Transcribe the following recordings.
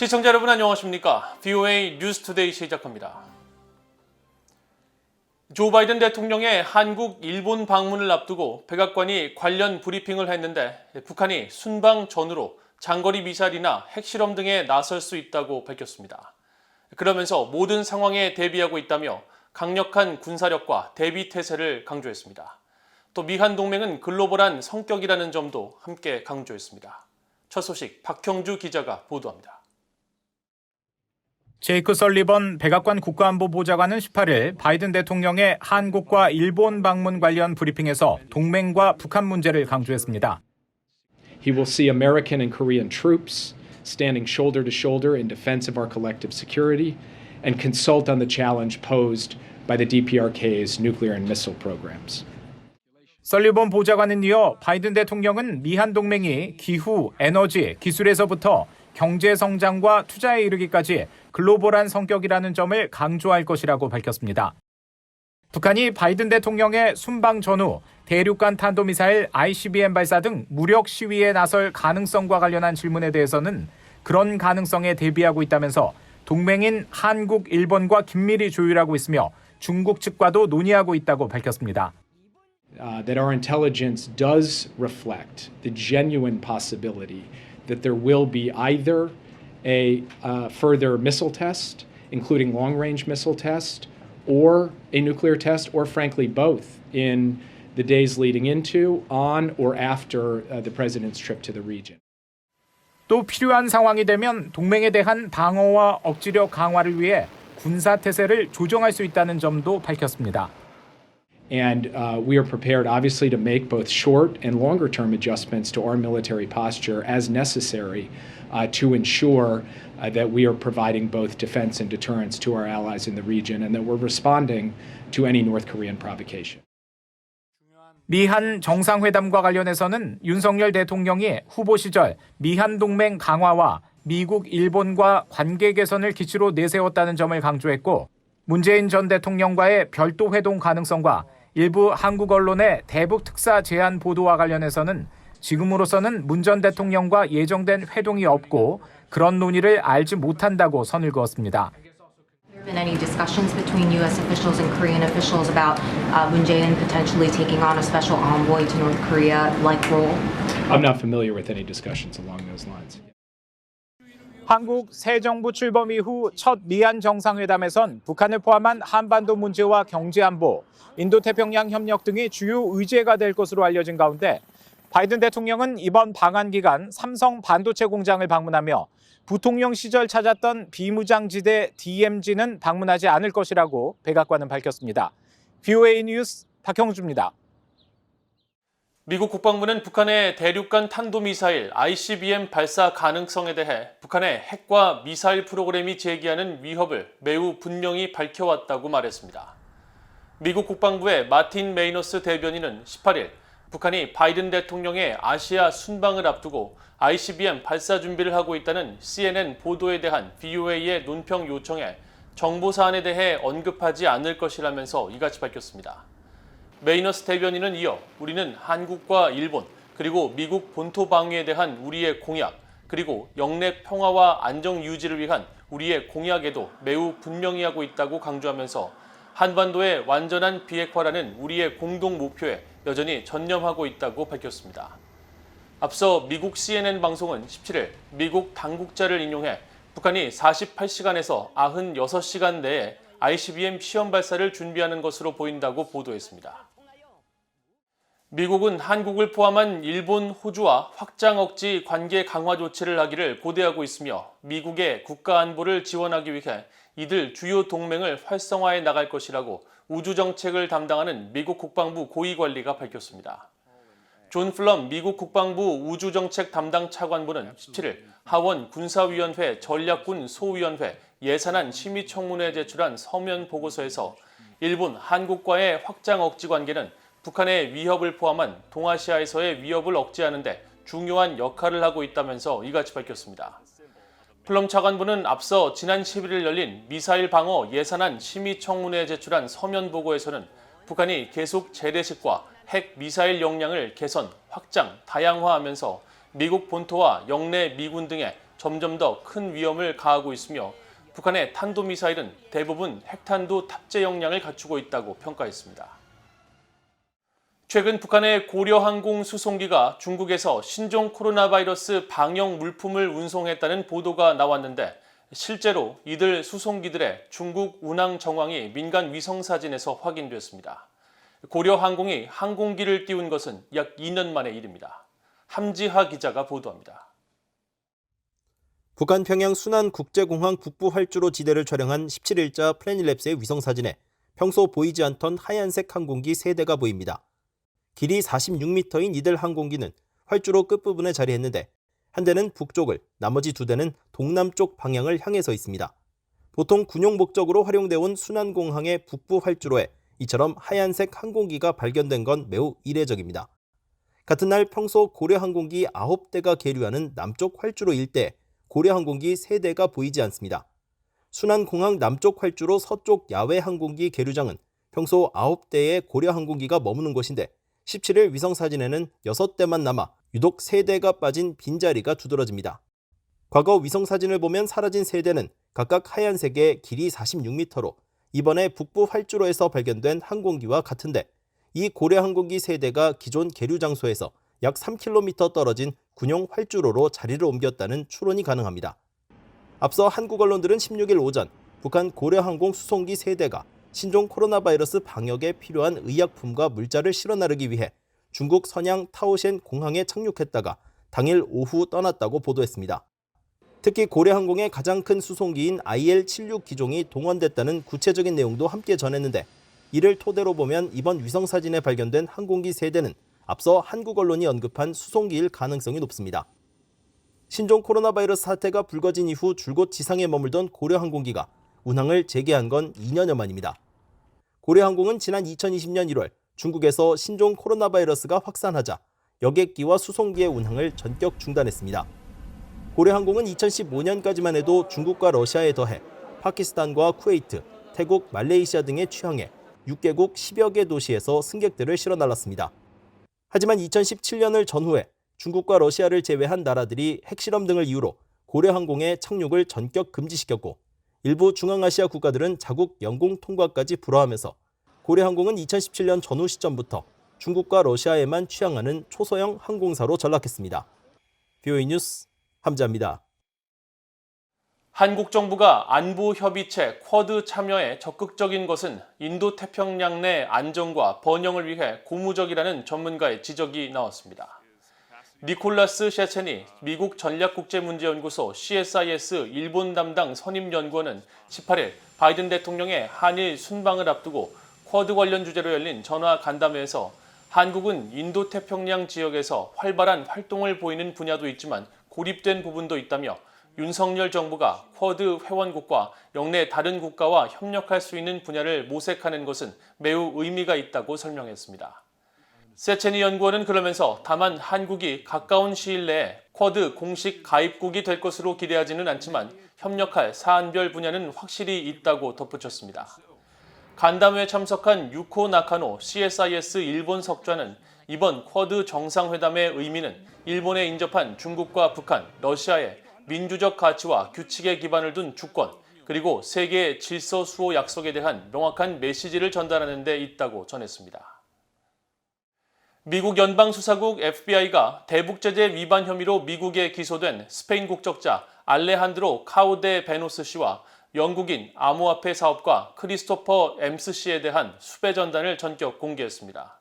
시청자 여러분 안녕하십니까? VOA 뉴스투데이 시작합니다. 조 바이든 대통령의 한국, 일본 방문을 앞두고 백악관이 관련 브리핑을 했는데 북한이 순방 전후로 장거리 미사일이나 핵실험 등에 나설 수 있다고 밝혔습니다. 그러면서 모든 상황에 대비하고 있다며 강력한 군사력과 대비 태세를 강조했습니다. 또 미한 동맹은 글로벌한 성격이라는 점도 함께 강조했습니다. 첫 소식 박형주 기자가 보도합니다. 제이크 설리번 백악관 국가안보보좌관은 18일 바이든 대통령의 한국과 일본 방문 관련 브리핑에서 동맹과 북한 문제를 강조했습니다. He will see American and Korean troops standing shoulder to shoulder in defense of our collective security and consult on the challenge posed by the DPRK's nuclear and missile programs. 설리번 보좌관은 이어 바이든 대통령은 미한 동맹이 기후, 에너지, 기술에서부터 경제 성장과 투자에 이르기까지 글로벌한 성격이라는 점을 강조할 것이라고 밝혔습니다. 북한이 바이든 대통령의 순방 전후 대륙간 탄도미사일 ICBM 발사 등 무력 시위에 나설 가능성과 관련한 질문에 대해서는 그런 가능성에 대비하고 있다면서 동맹인 한국, 일본과 긴밀히 조율하고 있으며 중국 측과도 논의하고 있다고 밝혔습니다. That our intelligence does reflect the genuine possibility that there will be either a further missile test, including long-range missile test, or a nuclear test, or frankly both, in the days leading into, on, or after the president's trip to the region. 또 필요한 상황이 되면 동맹에 대한 방어와 억지력 강화를 위해 군사 태세를 조정할 수 있다는 점도 밝혔습니다. And we are prepared, obviously, to make both short and longer-term adjustments to our military posture as necessary to ensure that we are providing both defense and deterrence to our allies in the region and that we're responding to any North Korean provocation. 미한 정상회담과 관련해서는 윤석열 대통령이 후보 시절 미한 동맹 강화와 미국, 일본과 관계 개선을 기치로 내세웠다는 점을 강조했고 문재인 전 대통령과의 별도 회동 가능성과 일부 한국 언론의 대북 특사 제안 보도와 관련해서는 지금으로서는 문 전 대통령과 예정된 회동이 없고 그런 논의를 알지 못한다고 선을 그었습니다. Been any discussions between U.S. officials and Korean officials about Moon Jae-in potentially taking on a special envoy to North Korea-like role? I'm not familiar with any discussions along those lines. 한국 새 정부 출범 이후 첫 미한 정상회담에선 북한을 포함한 한반도 문제와 경제안보, 인도태평양 협력 등이 주요 의제가 될 것으로 알려진 가운데 바이든 대통령은 이번 방한 기간 삼성 반도체 공장을 방문하며 부통령 시절 찾았던 비무장지대 DMZ는 방문하지 않을 것이라고 백악관은 밝혔습니다. VOA 뉴스 박형주입니다. 미국 국방부는 북한의 대륙간 탄도미사일 ICBM 발사 가능성에 대해 북한의 핵과 미사일 프로그램이 제기하는 위협을 매우 분명히 밝혀왔다고 말했습니다. 미국 국방부의 마틴 메이너스 대변인은 18일 북한이 바이든 대통령의 아시아 순방을 앞두고 ICBM 발사 준비를 하고 있다는 CNN 보도에 대한 VOA의 논평 요청에 정보 사안에 대해 언급하지 않을 것이라면서 이같이 밝혔습니다. 메이너스 대변인은 이어 우리는 한국과 일본 그리고 미국 본토 방위에 대한 우리의 공약 그리고 영내 평화와 안정 유지를 위한 우리의 공약에도 매우 분명히 하고 있다고 강조하면서 한반도의 완전한 비핵화라는 우리의 공동 목표에 여전히 전념하고 있다고 밝혔습니다. 앞서 미국 CNN 방송은 17일 미국 당국자를 인용해 북한이 48시간에서 96시간 내에 ICBM 시험 발사를 준비하는 것으로 보인다고 보도했습니다. 미국은 한국을 포함한 일본, 호주와 확장 억지 관계 강화 조치를 하기를 고대하고 있으며 미국의 국가 안보를 지원하기 위해 이들 주요 동맹을 활성화해 나갈 것이라고 우주정책을 담당하는 미국 국방부 고위관리가 밝혔습니다. 존 플럼 미국 국방부 우주정책 담당 차관보는 17일 하원 군사위원회 전략군 소위원회 예산안 심의청문회에 제출한 서면 보고서에서 일본, 한국과의 확장 억지 관계는 북한의 위협을 포함한 동아시아에서의 위협을 억제하는 데 중요한 역할을 하고 있다면서 이같이 밝혔습니다. 플럼 차관보는 앞서 지난 11일 열린 미사일 방어 예산안 심의청문회에 제출한 서면 보고에서는 북한이 계속 재래식과 핵 미사일 역량을 개선, 확장, 다양화하면서 미국 본토와 영내 미군 등의 점점 더 큰 위험을 가하고 있으며 북한의 탄도미사일은 대부분 핵탄두 탑재 역량을 갖추고 있다고 평가했습니다. 최근 북한의 고려항공 수송기가 중국에서 신종 코로나 바이러스 방역 물품을 운송했다는 보도가 나왔는데 실제로 이들 수송기들의 중국 운항 정황이 민간 위성사진에서 확인됐습니다. 고려항공이 항공기를 띄운 것은 약 2년 만의 일입니다. 함지하 기자가 보도합니다. 북한 평양 순안국제공항 북부 활주로 지대를 촬영한 17일자 플래닛랩스의 위성사진에 평소 보이지 않던 하얀색 항공기 3대가 보입니다. 길이 46m인 이들 항공기는 활주로 끝부분에 자리했는데 한 대는 북쪽을, 나머지 2대는 동남쪽 방향을 향해서 있습니다. 보통 군용 목적으로 활용되어 온 순안공항의 북부 활주로에 이처럼 하얀색 항공기가 발견된 건 매우 이례적입니다. 같은 날 평소 고려항공기 9대가 계류하는 남쪽 활주로 일대에 고려항공기 3대가 보이지 않습니다. 순안공항 남쪽 활주로 서쪽 야외 항공기 계류장은 평소 9대의 고려항공기가 머무는 곳인데 17일 위성사진에는 6대만 남아 유독 3대가 빠진 빈자리가 두드러집니다. 과거 위성사진을 보면 사라진 3대는 각각 하얀색의 길이 46m로 이번에 북부 활주로에서 발견된 항공기와 같은데 이 고려항공기 3대가 기존 계류 장소에서 약 3km 떨어진 군용 활주로로 자리를 옮겼다는 추론이 가능합니다. 앞서 한국 언론들은 16일 오전 북한 고려항공 수송기 3대가 신종 코로나 바이러스 방역에 필요한 의약품과 물자를 실어 나르기 위해 중국 선양 타오셴 공항에 착륙했다가 당일 오후 떠났다고 보도했습니다. 특히 고려항공의 가장 큰 수송기인 IL-76 기종이 동원됐다는 구체적인 내용도 함께 전했는데 이를 토대로 보면 이번 위성사진에 발견된 항공기 3대는 앞서 한국 언론이 언급한 수송기일 가능성이 높습니다. 신종 코로나 바이러스 사태가 불거진 이후 줄곧 지상에 머물던 고려항공기가 운항을 재개한 건 2년여 만입니다. 고려항공은 지난 2020년 1월 중국에서 신종 코로나 바이러스가 확산하자 여객기와 수송기의 운항을 전격 중단했습니다. 고려항공은 2015년까지만 해도 중국과 러시아에 더해 파키스탄과 쿠웨이트, 태국, 말레이시아 등에 취항해 6개국 10여 개 도시에서 승객들을 실어 날랐습니다. 하지만 2017년을 전후해 중국과 러시아를 제외한 나라들이 핵실험 등을 이유로 고려항공의 착륙을 전격 금지시켰고 일부 중앙아시아 국가들은 자국 영공 통과까지 불허하면서 고려항공은 2017년 전후 시점부터 중국과 러시아에만 취항하는 초소형 항공사로 전락했습니다. VOA 뉴스 함지하입니다. 한국 정부가 안보협의체 쿼드 참여에 적극적인 것은 인도태평양 내 안정과 번영을 위해 고무적이라는 전문가의 지적이 나왔습니다. 니콜라스 셰첸이 미국 전략국제문제연구소 CSIS 일본 담당 선임연구원은 18일 바이든 대통령의 한일 순방을 앞두고 쿼드 관련 주제로 열린 전화 간담회에서 한국은 인도태평양 지역에서 활발한 활동을 보이는 분야도 있지만 고립된 부분도 있다며 윤석열 정부가 쿼드 회원국과 영내 다른 국가와 협력할 수 있는 분야를 모색하는 것은 매우 의미가 있다고 설명했습니다. 세체니 연구원은 그러면서 다만 한국이 가까운 시일 내에 쿼드 공식 가입국이 될 것으로 기대하지는 않지만 협력할 사안별 분야는 확실히 있다고 덧붙였습니다. 간담회에 참석한 유코 나카노 CSIS 일본 석좌는 이번 쿼드 정상회담의 의미는 일본에 인접한 중국과 북한, 러시아의 민주적 가치와 규칙에 기반을 둔 주권, 그리고 세계의 질서 수호 약속에 대한 명확한 메시지를 전달하는 데 있다고 전했습니다. 미국 연방수사국 FBI가 대북제재 위반 혐의로 미국에 기소된 스페인 국적자 알레한드로 카우데 베노스 씨와 영국인 암호화폐 사업가 크리스토퍼 엠스 씨에 대한 수배 전단을 전격 공개했습니다.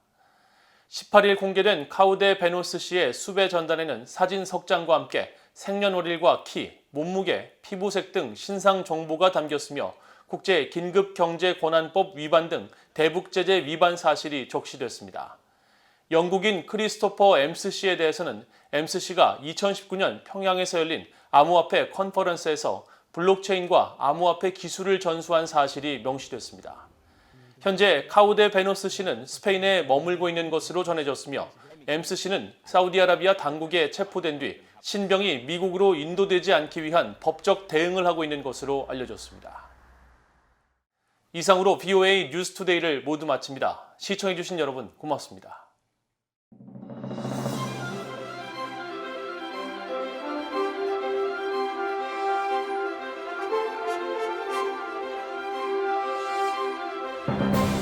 18일 공개된 카우데 베노스 씨의 수배 전단에는 사진 석 장과 함께 생년월일과 키, 몸무게, 피부색 등 신상 정보가 담겼으며 국제 긴급경제권한법 위반 등 대북제재 위반 사실이 적시됐습니다. 영국인 크리스토퍼 엠스 씨에 대해서는 엠스 씨가 2019년 평양에서 열린 암호화폐 컨퍼런스에서 블록체인과 암호화폐 기술을 전수한 사실이 명시됐습니다. 현재 카우데 베노스 씨는 스페인에 머물고 있는 것으로 전해졌으며 엠스 씨는 사우디아라비아 당국에 체포된 뒤 신병이 미국으로 인도되지 않기 위한 법적 대응을 하고 있는 것으로 알려졌습니다. 이상으로 VOA 뉴스투데이를 모두 마칩니다. 시청해주신 여러분 고맙습니다. 있습니다.